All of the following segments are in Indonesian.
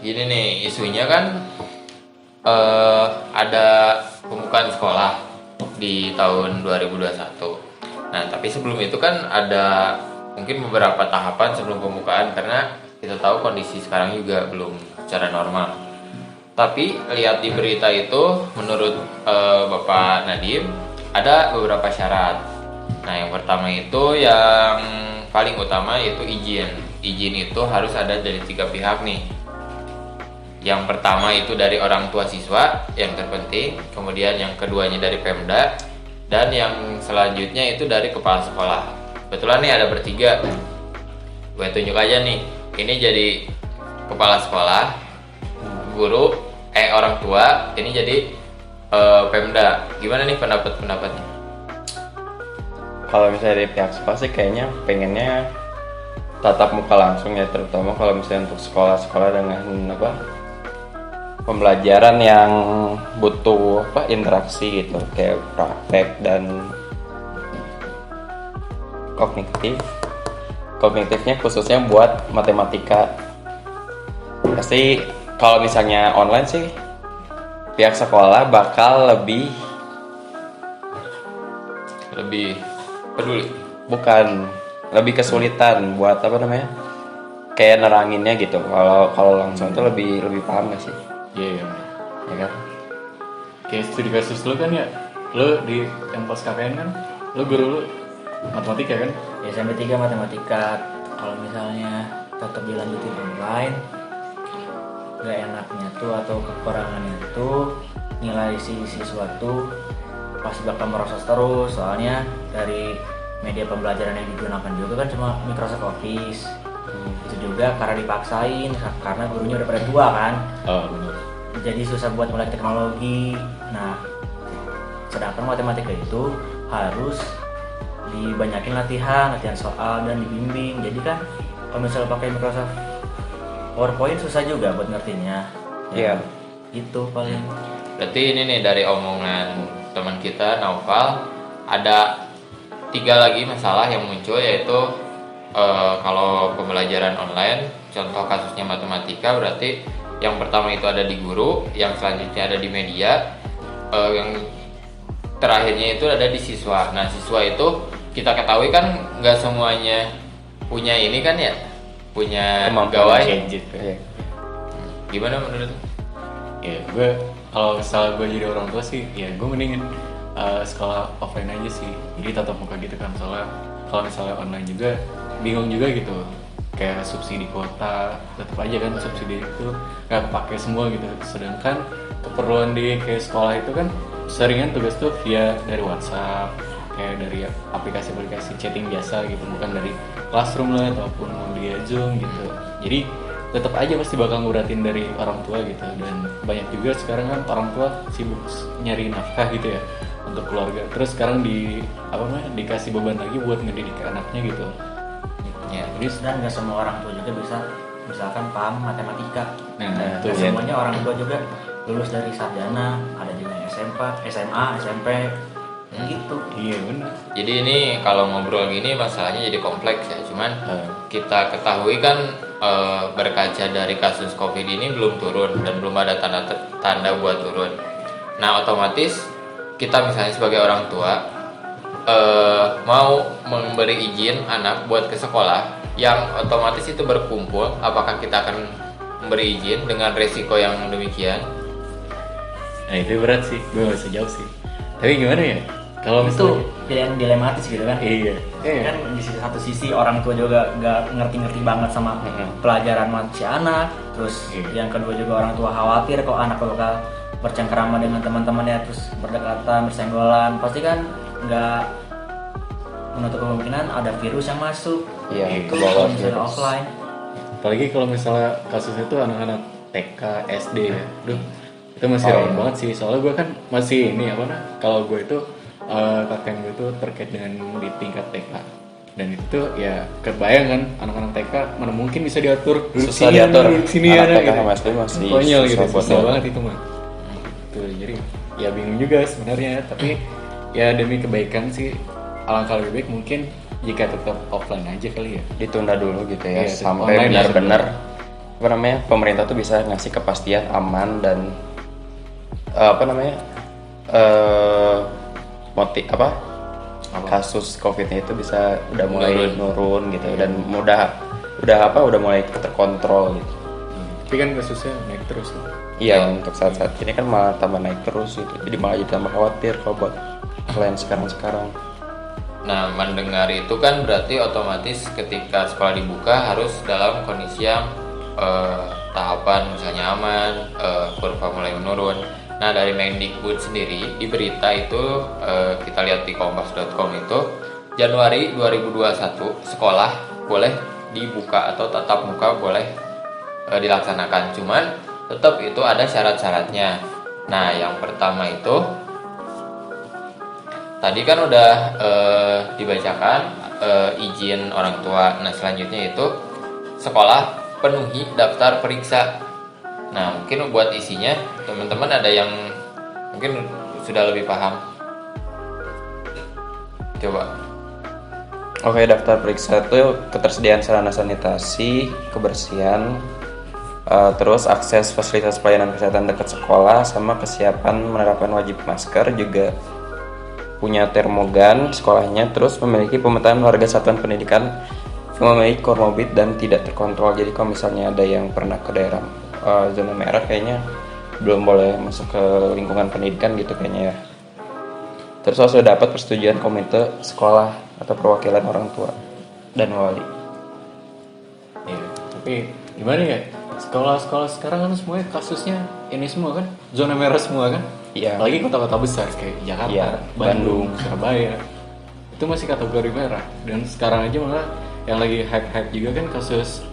gini nih isunya kan ada pembukaan sekolah di tahun 2021. Nah, tapi sebelum itu kan ada mungkin beberapa tahapan sebelum pembukaan karena kita tahu kondisi sekarang juga belum secara normal. Tapi lihat di berita itu menurut Bapak Nadiem ada beberapa syarat. Nah, yang pertama itu yang paling utama yaitu izin. Izin itu harus ada dari 3 pihak nih. Yang pertama itu dari orang tua siswa yang terpenting, kemudian yang keduanya dari Pemda, dan yang selanjutnya itu dari kepala sekolah. Kebetulan nih ada bertiga. Gue tunjuk aja nih. Ini jadi kepala sekolah, guru, orang tua. Ini jadi Pemda. Gimana nih pendapatnya? Kalau misalnya dari pihak sekolah sih kayaknya pengennya tatap muka langsung ya, terutama kalau misalnya untuk sekolah-sekolah dengan pembelajaran yang butuh interaksi gitu, kayak praktek dan kognitifnya khususnya buat matematika. Pasti kalau misalnya online sih pihak sekolah bakal lebih peduli. Bukan, lebih kesulitan buat kayak neranginnya gitu. Kalau langsung tuh lebih paham gak sih? Iya. Ya kan? Kayak studi kasus lu kan ya, lu di yang pas KKN kan, lu guru lu matematika kan? Ya SMP 3 matematika. Kalau misalnya tetap dilanjutin online, gak enaknya tuh atau kekurangannya tuh nilai si siswa tuh pasti bakal merosot terus. Soalnya dari media pembelajaran yang digunakan juga kan cuma Microsoft Office. Itu juga karena dipaksain, karena gurunya udah pada tua kan. Benar. Jadi susah buat mulai teknologi. Nah, sedangkan matematika itu harus dibanyakin latihan soal dan dibimbing. Jadi kan kalau misalnya pakai Microsoft PowerPoint susah juga buat ngertinya. Iya. Itu paling. Berarti ini nih dari omongan teman kita Naufal ada 3 lagi masalah yang muncul, yaitu kalau pembelajaran online, contoh kasusnya matematika, berarti yang pertama itu ada di guru, yang selanjutnya ada di media, yang terakhirnya itu ada di siswa. Nah, siswa itu kita ketahui kan nggak semuanya punya ini kan ya, punya gawai. Ya. Gimana menurut? Ya, gue kalau misalnya gue jadi orang tua sih, ya gue mendingin sekolah offline aja sih. Jadi tatap muka gitu kan, soalnya kalau misalnya online juga bingung juga gitu. Kayak subsidi kuota, tetap aja kan subsidi itu nggak kepake semua gitu. Sedangkan keperluan di kayak sekolah itu kan seringan tugas tuh via dari WhatsApp, kayak dari aplikasi-aplikasi chatting biasa gitu, bukan dari classroom lah ataupun mau dia Zoom gitu. Jadi tetap aja pasti bakal nguratin dari orang tua gitu. Dan banyak juga sekarang kan orang tua sibuk nyari nafkah gitu ya untuk keluarga. Terus sekarang dikasih beban lagi buat ngedidik anaknya gitu. Ya, Dan nggak semua orang tua juga bisa misalkan paham matematika. Nah, itu Nggak ya. semuanya orang tua juga lulus dari sarjana, ada juga yang SMA, SMP, gitu. Iya benar. jadi ini kalau ngobrol gini masalahnya jadi kompleks ya. Cuman kita ketahui kan berkaca dari kasus COVID ini belum turun dan belum ada tanda buat turun. Nah, otomatis kita misalnya sebagai orang tua mau memberi izin anak buat ke sekolah yang otomatis itu berkumpul, apakah kita akan memberi izin dengan resiko yang demikian? Nah itu berat sih, gue gak bisa jawab sih. Tapi gimana ya? Kalau Itu misalnya pilihan dilematis gitu kan. iya. Kan di satu sisi orang tua juga nggak ngerti-ngerti banget sama pelajaran si anak. Terus yang kedua juga orang tua khawatir kok anak bakal bercengkerama dengan teman-temannya, terus berdekatan, bersenggolan. Pasti kan nggak menutup kemungkinan ada virus yang masuk. Iya, Itu ke bawah kalau misalnya virus. offline. Apalagi kalau misalnya kasusnya tuh anak-anak TK, SD ya. Duh, itu masih rawan banget sih. Soalnya gue kan masih kalau gue itu kakek gue tuh terkait dengan di tingkat TK. Dan itu tuh ya kebayang kan anak-anak TK mana mungkin bisa diatur duduk Susah sini, diatur. duduk sini Anak anak TK gitu. sama SD masih Konyol susah gitu, buat susah diatur. banget itu mah. Tuh, jadi ya bingung juga sebenarnya, tapi ya demi kebaikan sih alangkah lebih baik mungkin jika tetap offline aja kali ya. Ditunda dulu gitu ya, Iya, sampai online benar-benar apa namanya, pemerintah tuh bisa ngasih kepastian aman dan apa namanya, motif apa, kasus COVID-nya itu bisa udah mulai nurun gitu dan udah mulai terkontrol gitu. Tapi kan kasusnya naik terus tuh. Iya, untuk saat-saat ini kan malah tambah naik terus gitu. Jadi malah jadi tambah khawatir kalau buat kalian sekarang. Nah, mendengar itu kan berarti otomatis ketika sekolah dibuka harus dalam kondisi yang tahapan misalnya aman, kurva mulai menurun. Nah, dari Mendikbud sendiri di berita itu kita lihat di kompas.com itu Januari 2021 sekolah boleh dibuka atau tatap muka boleh dilaksanakan. Cuman tetap itu ada syarat-syaratnya. Nah, yang pertama itu tadi kan udah dibacakan izin orang tua. Nah, selanjutnya itu sekolah penuhi daftar periksa. Nah, mungkin buat isinya teman-teman ada yang mungkin sudah lebih paham. Coba. Oke, daftar periksa itu ketersediaan sarana sanitasi, kebersihan, terus akses fasilitas pelayanan kesehatan dekat sekolah, sama kesiapan menerapkan wajib masker, juga punya termogan sekolahnya, terus memiliki pemetaan warga satuan pendidikan yang memiliki komorbid dan tidak terkontrol. Jadi kalau misalnya ada yang pernah ke daerah zona merah kayaknya belum boleh masuk ke lingkungan pendidikan gitu kayaknya ya. Terus harus sudah dapat persetujuan komite sekolah atau perwakilan orang tua dan wali. Iya, tapi gimana ya? Sekolah-sekolah sekarang kan semuanya kasusnya ini semua kan zona merah semua kan? Iya. Apalagi kota-kota besar kayak Jakarta, Iya, Bandung, Surabaya. Itu masih kategori merah. Dan sekarang aja malah yang lagi hype-hype juga kan kasus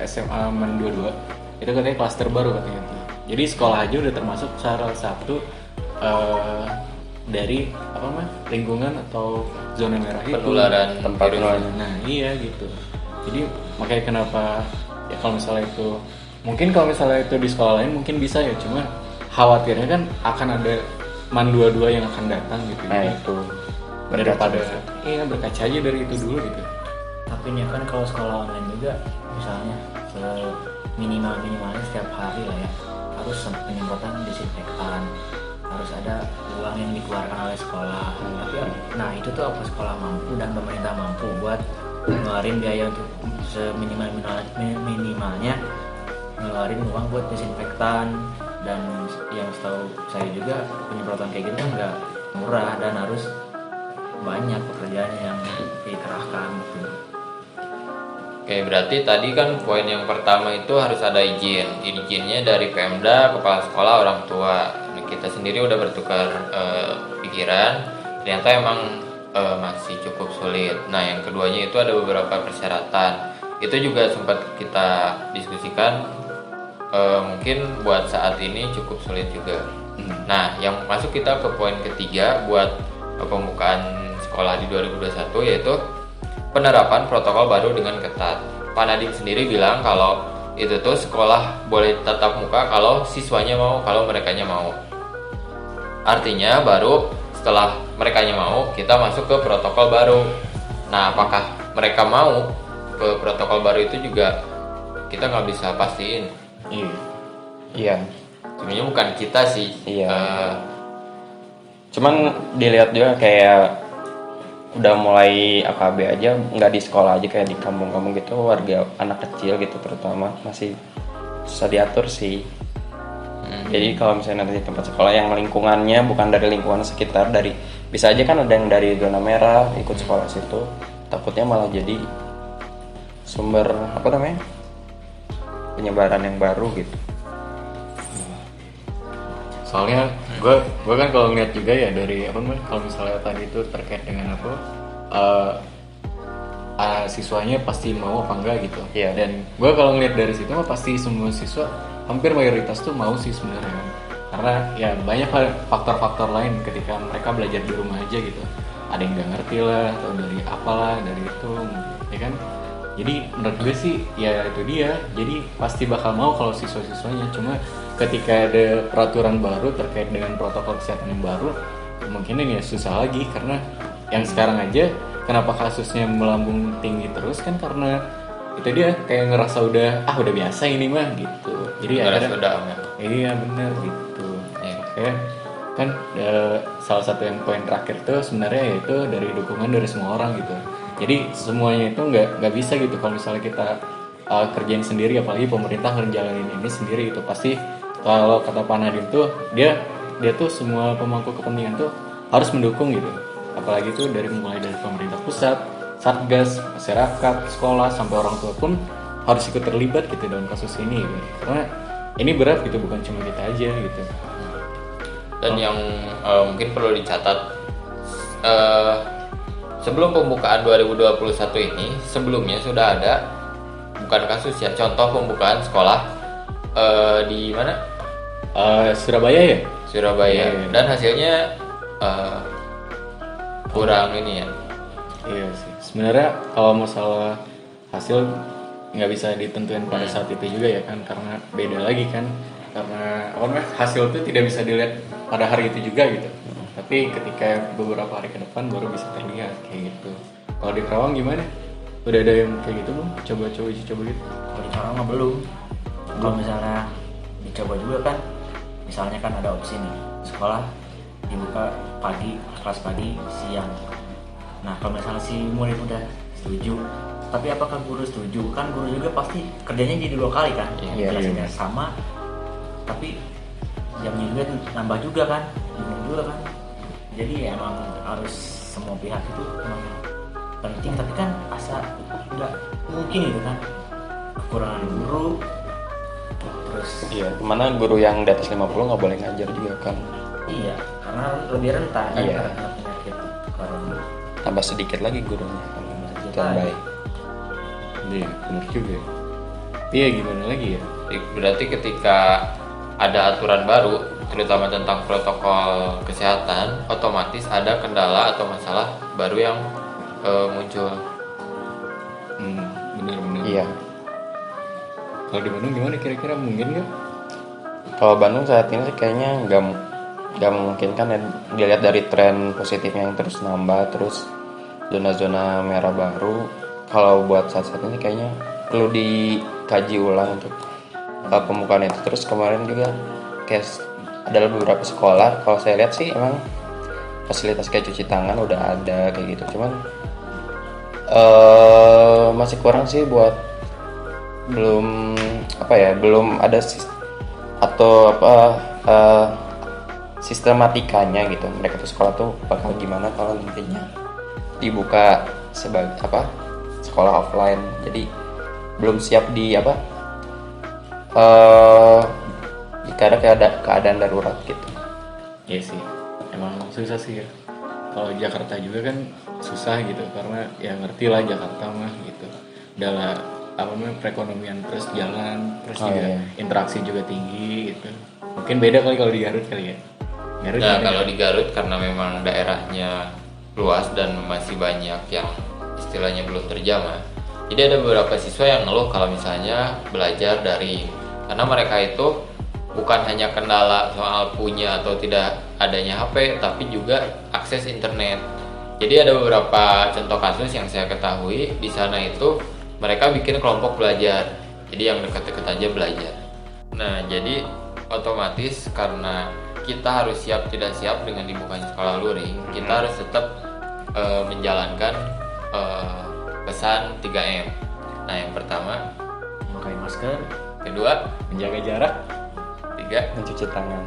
SMA Men 22. Itu katanya klaster baru katanya tuh. Jadi sekolah aja udah termasuk salah satu dari apa namanya lingkungan atau zona merah itu. Penularan tempat virus. penularan. Nah iya gitu. Jadi makanya kenapa ya kalau misalnya itu mungkin kalau misalnya itu di sekolah lain mungkin bisa ya, cuma khawatirnya kan akan ada Man 22 yang akan datang gitu. Nah Jadi, itu daripada iya berkaca aja dari itu dulu gitu. Tapi ini kan kalau sekolah online juga misalnya minimalnya setiap hari lah ya harus penyemprotan disinfektan, harus ada uang yang dikeluarkan oleh sekolah. Tapi nah itu tuh apa sekolah mampu dan pemerintah mampu buat ngeluarin biaya untuk minimalnya ngeluarin uang buat disinfektan. Dan yang setahu saya juga penyemprotan kayak gitu kan nggak murah dan harus banyak pekerjaannya yang dikerahkan gitu. Oke, berarti tadi kan poin yang pertama itu harus ada izin. Izinnya dari Pemda, kepala sekolah, orang tua. Nah, kita sendiri udah bertukar pikiran. Ternyata emang masih cukup sulit. Nah, yang keduanya itu ada beberapa persyaratan. Itu juga sempat kita diskusikan. Mungkin buat saat ini cukup sulit juga. Nah, yang masuk kita ke poin ketiga buat pembukaan sekolah di 2021 yaitu penerapan protokol baru dengan ketat. Pak Nadiem sendiri bilang kalau itu tuh sekolah boleh tatap muka kalau siswanya mau, kalau merekanya mau. Artinya baru setelah merekanya mau kita masuk ke protokol baru. Nah, apakah mereka mau ke protokol baru itu juga kita nggak bisa pastiin. iya. Sebenarnya bukan kita sih. Iya. Cuman dilihat juga kayak udah mulai AKB aja, nggak di sekolah aja, kayak di kampung-kampung gitu, warga anak kecil gitu terutama masih susah diatur sih. Jadi kalau misalnya nanti di tempat sekolah yang lingkungannya bukan dari lingkungan sekitar, dari bisa aja kan ada yang dari zona merah ikut sekolah situ, takutnya malah jadi sumber apa namanya penyebaran yang baru gitu. Soalnya gue kan kalau ngeliat juga ya dari apa namanya kalau misalnya tadi itu terkait dengan apa siswanya pasti mau apa enggak gitu. Iya. Dan gue kalau ngeliat dari situ mah pasti semua siswa hampir mayoritas tuh mau sih sebenarnya kan. Karena ya banyak faktor-faktor lain ketika mereka belajar di rumah aja gitu. Ada yang nggak ngerti lah atau dari apalah dari itu ya kan. Jadi menurut gue sih ya itu dia. Jadi pasti bakal mau kalau siswa-siswanya. Cuma ketika ada peraturan baru terkait dengan protokol kesehatan yang baru, kemungkinan ya susah lagi karena yang sekarang aja kenapa kasusnya melambung tinggi terus kan karena itu dia kayak ngerasa udah biasa ini mah gitu. Jadi Ngerasa akhirnya udah aman. iya bener gitu. Iya. Oke, kan salah satu yang poin terakhir tuh sebenarnya yaitu dari dukungan dari semua orang gitu. Jadi semuanya itu nggak bisa gitu kalau misalnya kita kerjain sendiri, apalagi pemerintah ngejalanin ini sendiri itu pasti kalau kata Pak Nadiem tuh dia tuh semua pemangku kepentingan tuh harus mendukung gitu. Apalagi tuh mulai dari pemerintah pusat, satgas, masyarakat, sekolah sampai orang tua pun harus ikut terlibat gitu dalam kasus ini gitu. Karena ini berat gitu, bukan cuma kita aja gitu. Dan yang mungkin perlu dicatat, sebelum pembukaan 2021 ini, sebelumnya sudah ada, bukan kasus ya, contoh pembukaan sekolah di mana? Surabaya ya? Surabaya. Iya. Dan hasilnya kurang ini ya. Iya sih. Sebenarnya kalau masalah hasil nggak bisa ditentuin pada saat itu juga ya kan, karena beda lagi kan. Karena hasil itu tidak bisa dilihat pada hari itu juga gitu. Tapi ketika beberapa hari ke depan baru bisa terlihat kayak gitu. Kalau di Kerawang gimana? Udah ada yang kayak gitu belum? Coba gitu. Kalau di Karawang mah belum. Kalau misalnya dicoba juga kan, misalnya kan ada opsi nih, sekolah dibuka pagi, kelas pagi, siang. Nah kalau misalnya si murid udah setuju, tapi apakah guru setuju? Kan guru juga pasti kerjanya jadi 2 kali kan, kelasnya sama, tapi jamnya juga nambah juga kan, bingung juga kan. Jadi ya emang harus semua pihak itu emang penting, tapi kan asa nggak mungkin gitu kan, kekurangan guru. Terus Iya, kemana guru yang di atas 50 nggak boleh ngajar juga kan. iya, karena lebih rentan kan Iya. karena penyakit corona. Tambah sedikit lagi gurunya kan. Itu yang baik. Iya, benar juga. Iya, gimana lagi ya? Berarti ketika ada aturan baru, terutama tentang protokol kesehatan, otomatis ada kendala atau masalah baru yang muncul. Benar-benar. Iya. Kalau di Bandung gimana kira-kira, mungkin nggak? Kalau Bandung saat ini sih kayaknya nggak mungkin kan ya, dilihat dari tren positifnya yang terus nambah, terus zona-zona merah baru. Kalau buat saat ini kayaknya perlu dikaji ulang untuk pembukaan itu. Terus kemarin juga kayak ada beberapa sekolah, kalau saya lihat sih emang fasilitas kayak cuci tangan udah ada kayak gitu, cuman masih kurang sih buat belum ada sistematikanya gitu. Mereka tuh sekolah tuh bakal gimana kalau nantinya dibuka sebagai sekolah offline. Jadi belum siap jika ada keadaan darurat gitu. Iya sih, emang susah sih ya. Kalau Jakarta juga kan susah gitu, karena ya ngerti lah Jakarta mah gitu. Udah perekonomian terus jalan, terus juga interaksi juga tinggi gitu. Mungkin beda kali kalau di Garut kali ya. Nah, kalau di Garut karena memang daerahnya luas dan masih banyak yang istilahnya belum terjamah. Jadi ada beberapa siswa yang ngeluh kalau misalnya belajar daring, karena mereka itu bukan hanya kendala soal punya atau tidak adanya HP, tapi juga akses internet. Jadi ada beberapa contoh kasus yang saya ketahui di sana itu mereka bikin kelompok belajar. Jadi yang deket-deket aja belajar. Nah, jadi otomatis karena kita harus siap tidak siap dengan dibukanya sekolah luring, kita harus tetap menjalankan pesan 3M. Nah, yang pertama Memakai masker, kedua menjaga jarak. tiga Mencuci tangan.